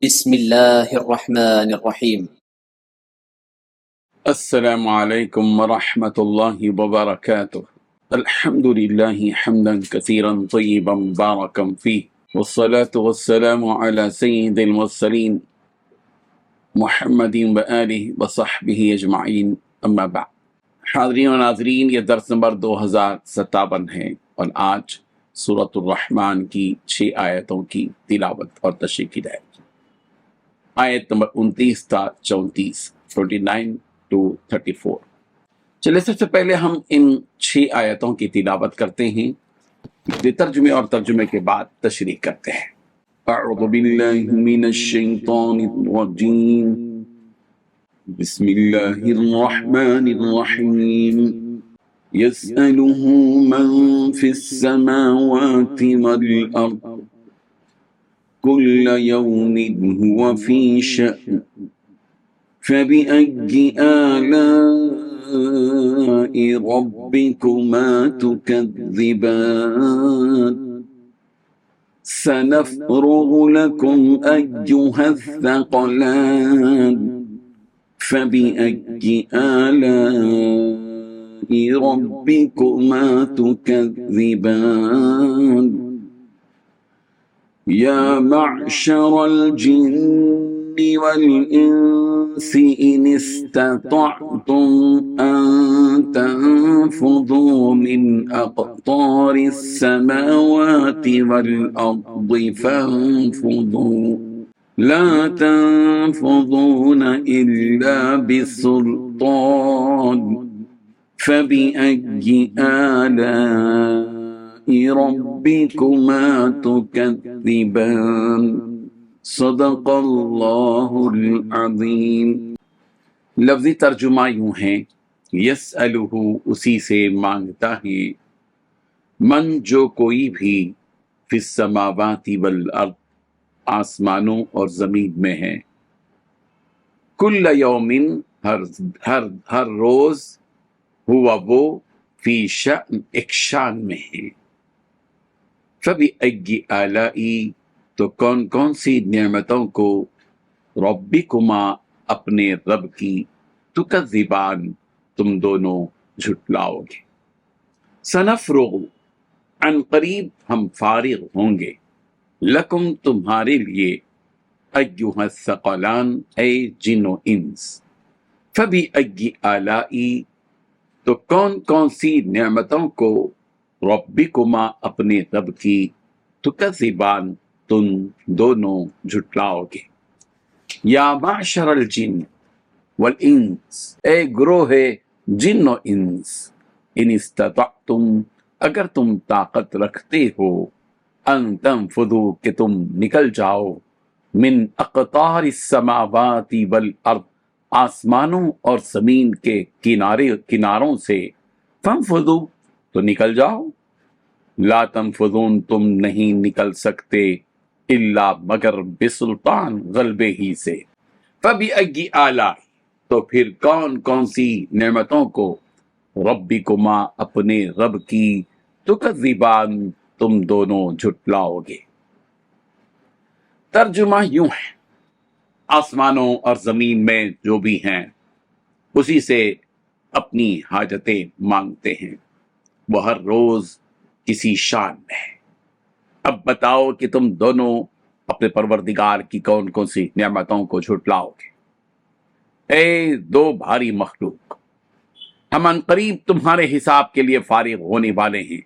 بسم الله الرحمن الرحيم. السلام عليكم ورحمة الله وبركاته. الحمد لله حمدا كثيرا طيبا مباركا فيه، والصلاة والسلام على سيد المرسلين محمد وآله وصحبه أجمعين، أما بعد. حاضرین و ناظرین، یہ درس نمبر 2057 ہے اور آج سورۃ الرحمن کی 6 آیتوں کی تلاوت اور تشریح کی جائے گی۔ آیت نمبر 29 تا 34، 29 to 34۔ چلے سب سے پہلے ہم ان 6 آیتوں کی تلاوت کرتے ہیں، ترجمے اور ترجمے کے بعد تشریح کرتے ہیں۔ اعوذ باللہ من الشیطان الرجیم، بسم اللہ الرحمن الرحیم۔ یسألہ من فی السماوات والارض کل یوم هو فی شأن فبأي آلاء ربكما تكذبان سنفرغ لكم أيها الثقلان فبأي آلاء ربكما تكذبان يا معشر الجن والإنس إن استطعتم أن تنفذوا من أقطار السماوات والأرض فانفذوا لا تنفذون إلا بسلطان فبأي آلاء ربكما تكذبان صدق اللہ العظیم۔ لفظی ترجمہ یوں ہے، یسألہ اسی سے مانگتا ہے، من جو کوئی بھی فی السماوات والارض آسمانوں اور زمین میں ہے، کل یوم ہر روز، ہوا وہ فی شأن ایک شان میں ہے، فبأی آلائی تو کون کون سی نعمتوں کو، ربکما اپنے رب کی، تکذبان تم دونوں جھٹلاؤ گے، سنفرغ عن قریب ہم فارغ ہوں گے، لکم تمہارے لیے، ایھا الثقلان اے جن و انس، فبأی آلائی تو کون کون سی نعمتوں کو، ربکما اپنے رب کی، تکذبان تم دونوں جھٹلاؤ گے۔ یا معشر الجن والانس اے گروہ جن و انس، ان استطعتم اگر تم طاقت رکھتے ہو، ان تنفذوا کہ تم نکل جاؤ، من اقطار السماوات والارض آسمانوں اور زمین کے کناروں سے، فانفذوا تو نکل جاؤ، لا تنفذون تم نہیں نکل سکتے، الا مگر بسلطان غلبے ہی سے، فبأی آلاء تو پھر کون کون سی نعمتوں کو، ربکما اپنے رب کی، تکذبان تم دونوں جھٹلاؤ گے۔ ترجمہ یوں ہے، آسمانوں اور زمین میں جو بھی ہیں اسی سے اپنی حاجتیں مانگتے ہیں، وہ ہر روز کسی شان میں ہے۔ اب بتاؤ کہ تم دونوں اپنے پروردگار کی کون کون سی نعمتوں کو جھٹلاؤ گے۔ اے دو بھاری مخلوق، ہم عنقریب تمہارے حساب کے لیے فارغ ہونے والے ہیں،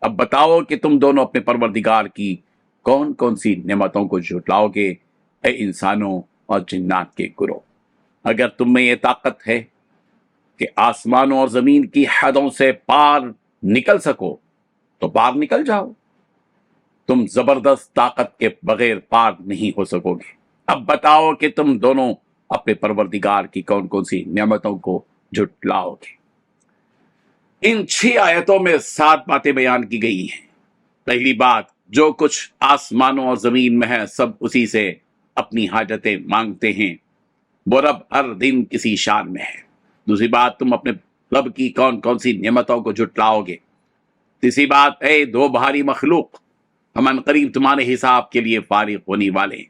اب بتاؤ کہ تم دونوں اپنے پروردگار کی کون کون سی نعمتوں کو جھٹلاؤ گے، اے انسانوں اور جنات کے گروہ۔ اگر تم میں یہ طاقت ہے کہ آسمانوں اور زمین کی حدوں سے پار نکل سکو تو پار نکل جاؤ، تم زبردست طاقت کے بغیر پار نہیں ہو سکو گے۔ اب بتاؤ کہ تم دونوں اپنے پروردگار کی کون کون سی نعمتوں کو جھٹلاؤ گے۔ ان 6 آیتوں میں 7 باتیں بیان کی گئی ہیں۔ پہلی بات، جو کچھ آسمانوں اور زمین میں ہے سب اسی سے اپنی حاجتیں مانگتے ہیں، وہ رب ہر دن کسی شان میں ہے۔ دوسری بات، تم اپنے رب کی کون کون سی نعمتوں کو جھٹلاؤ گے۔ تیسری بات، اے دو بھاری مخلوق، ہم عنقریب تمہارے حساب کے لیے فارغ ہونے والے ہیں۔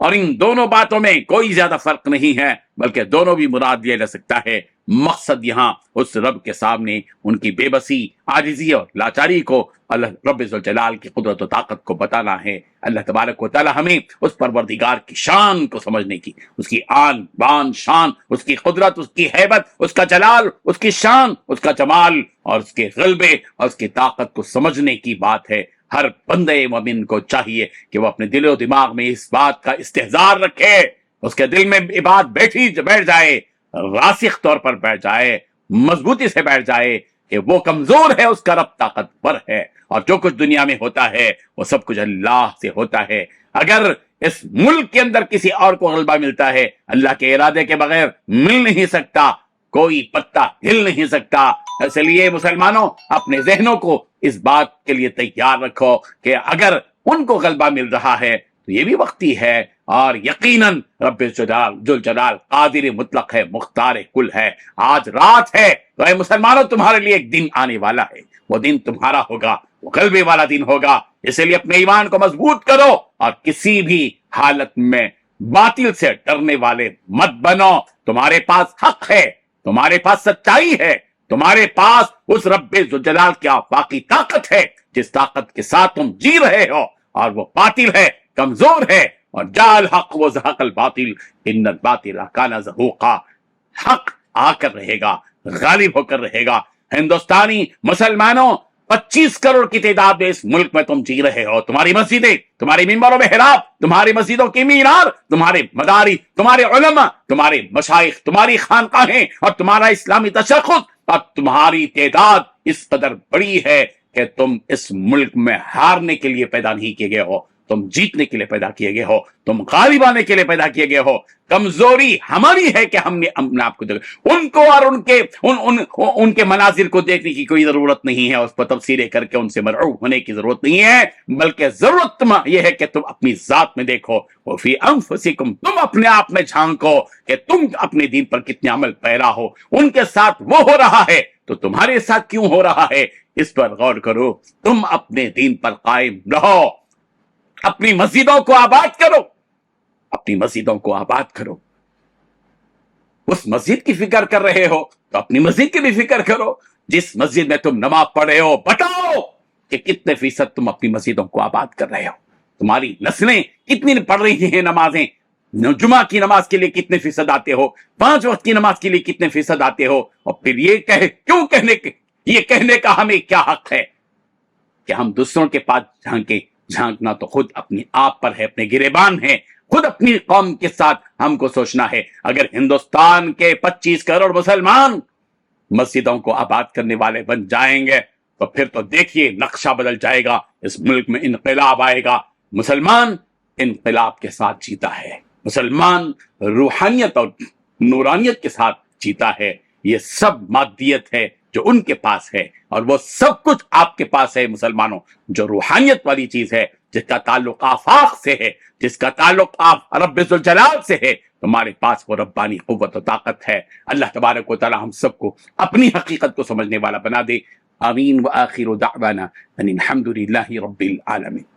اور ان دونوں باتوں میں کوئی زیادہ فرق نہیں ہے، بلکہ دونوں بھی مراد لیا جا سکتا ہے۔ مقصد یہاں اس رب کے سامنے ان کی بے بسی، عاجزی اور لاچاری کو اللہ رب ذوالجلال کی قدرت و طاقت کو بتانا ہے۔ اللہ تبارک و تعالی ہمیں اس پروردگار کی شان کو سمجھنے کی، اس کی آن بان شان، اس کی قدرت، اس کی ہیبت، اس کا جلال، اس کی شان، اس کا جمال اور اس کے غلبے اور اس کی طاقت کو سمجھنے کی بات ہے۔ ہر بندے مومن کو چاہیے کہ وہ اپنے دل و دماغ میں اس بات کا استحضار رکھے، اس کے دل میں یہ بات بیٹھ جائے، راسخ طور پر بیٹھ جائے، مضبوطی سے بیٹھ جائے کہ وہ کمزور ہے، اس کا رب طاقتور ہے، اور جو کچھ دنیا میں ہوتا ہے وہ سب کچھ اللہ سے ہوتا ہے۔ اگر اس ملک کے اندر کسی اور کو غلبہ ملتا ہے، اللہ کے ارادے کے بغیر مل نہیں سکتا، کوئی پتا ہل نہیں سکتا۔ اس لیے مسلمانوں اپنے ذہنوں کو اس بات کے لیے تیار رکھو کہ اگر ان کو غلبہ مل رہا ہے تو یہ بھی وقتی ہے، اور یقیناً رب ذوالجلال قادر مطلق ہے، مختار کل ہے۔ آج رات ہے تو اے مسلمانوں تمہارے لیے ایک دن آنے والا ہے، وہ دن تمہارا ہوگا، وہ غلبے والا دن ہوگا۔ اس لیے اپنے ایمان کو مضبوط کرو اور کسی بھی حالت میں باطل سے ڈرنے والے مت بنو۔ تمہارے پاس حق ہے، تمہارے پاس سچائی ہے، تمہارے پاس اس رب ذوالجلال کی آفاقی طاقت ہے جس طاقت کے ساتھ تم جی رہے ہو، اور وہ باطل ہے، کمزور ہے، اور جال حق و زحق الباطل ان الباطل کان زہوقا۔ حق آ کر رہے گا، غالب ہو کر رہے گا۔ ہندوستانی مسلمانوں، 25 کروڑ کی تعداد میں اس ملک میں تم جی رہے ہو، تمہاری مسجدیں، تمہاری ممبر و محراب، تمہاری مسجدوں کی مینار، تمہارے مدارس، تمہارے علماء، تمہارے مشائخ، تمہاری خانقاہیں اور تمہارا اسلامی تشخص، اور تمہاری تعداد اس قدر بڑی ہے کہ تم اس ملک میں ہارنے کے لیے پیدا نہیں کیے گئے ہو، تم جیتنے کے لیے پیدا کیے گئے ہو، تم غالب آنے کے لیے پیدا کیے گئے ہو۔ کمزوری ہماری ہے کہ ہم نے اپنے آپ کو ان کو اور ان کے مناظر کو دیکھنے کی کوئی ضرورت نہیں ہے، اس پر تفسیریں کر کے ان سے مرعوب ہونے کی ضرورت نہیں ہے، بلکہ ضرورت یہ ہے کہ تم اپنی ذات میں دیکھو، وفی انفسکم، تم اپنے آپ میں جھانکو کہ تم اپنے دین پر کتنے عمل پیرا ہو۔ ان کے ساتھ وہ ہو رہا ہے تو تمہارے ساتھ کیوں ہو رہا ہے، اس پر غور کرو۔ تم اپنے دین پر قائم رہو، اپنی مسجدوں کو آباد کرو، اپنی مسجدوں کو آباد کرو۔ اس مسجد کی فکر کر رہے ہو تو اپنی مسجد کی بھی فکر کرو۔ جس مسجد میں تم نماز پڑھ رہے ہو بتاؤ کہ کتنے فیصد تم اپنی مسجدوں کو آباد کر رہے ہو، تمہاری نسلیں کتنی پڑھ رہی ہیں نمازیں، جمعہ کی نماز کے لیے کتنے فیصد آتے ہو، 5 وقت کی نماز کے لیے کتنے فیصد آتے ہو، اور پھر یہ کہنے کا ہمیں کیا حق ہے کہ ہم دوسروں کے پاس جھانکیں؟ جھانکنا تو خود اپنے آپ پر ہے، اپنے گریبان ہے، خود اپنی قوم کے ساتھ ہم کو سوچنا ہے۔ اگر ہندوستان کے 25 کروڑ مسلمان مسجدوں کو آباد کرنے والے بن جائیں گے تو پھر تو دیکھیے نقشہ بدل جائے گا، اس ملک میں انقلاب آئے گا۔ مسلمان انقلاب کے ساتھ جیتا ہے، مسلمان روحانیت اور نورانیت کے ساتھ جیتا ہے۔ یہ سب مادیت ہے جو ان کے پاس ہے، اور وہ سب کچھ آپ کے پاس ہے مسلمانوں۔ جو روحانیت والی چیز ہے، جس کا تعلق آفاق سے ہے، جس کا تعلق آپ رب ذوالجلال سے ہے، تمہارے پاس وہ ربانی قوت و طاقت ہے۔ اللہ تبارک و تعالی ہم سب کو اپنی حقیقت کو سمجھنے والا بنا دے۔ آمین۔ وآخر دعوانا ان الحمد للہ رب العالمین۔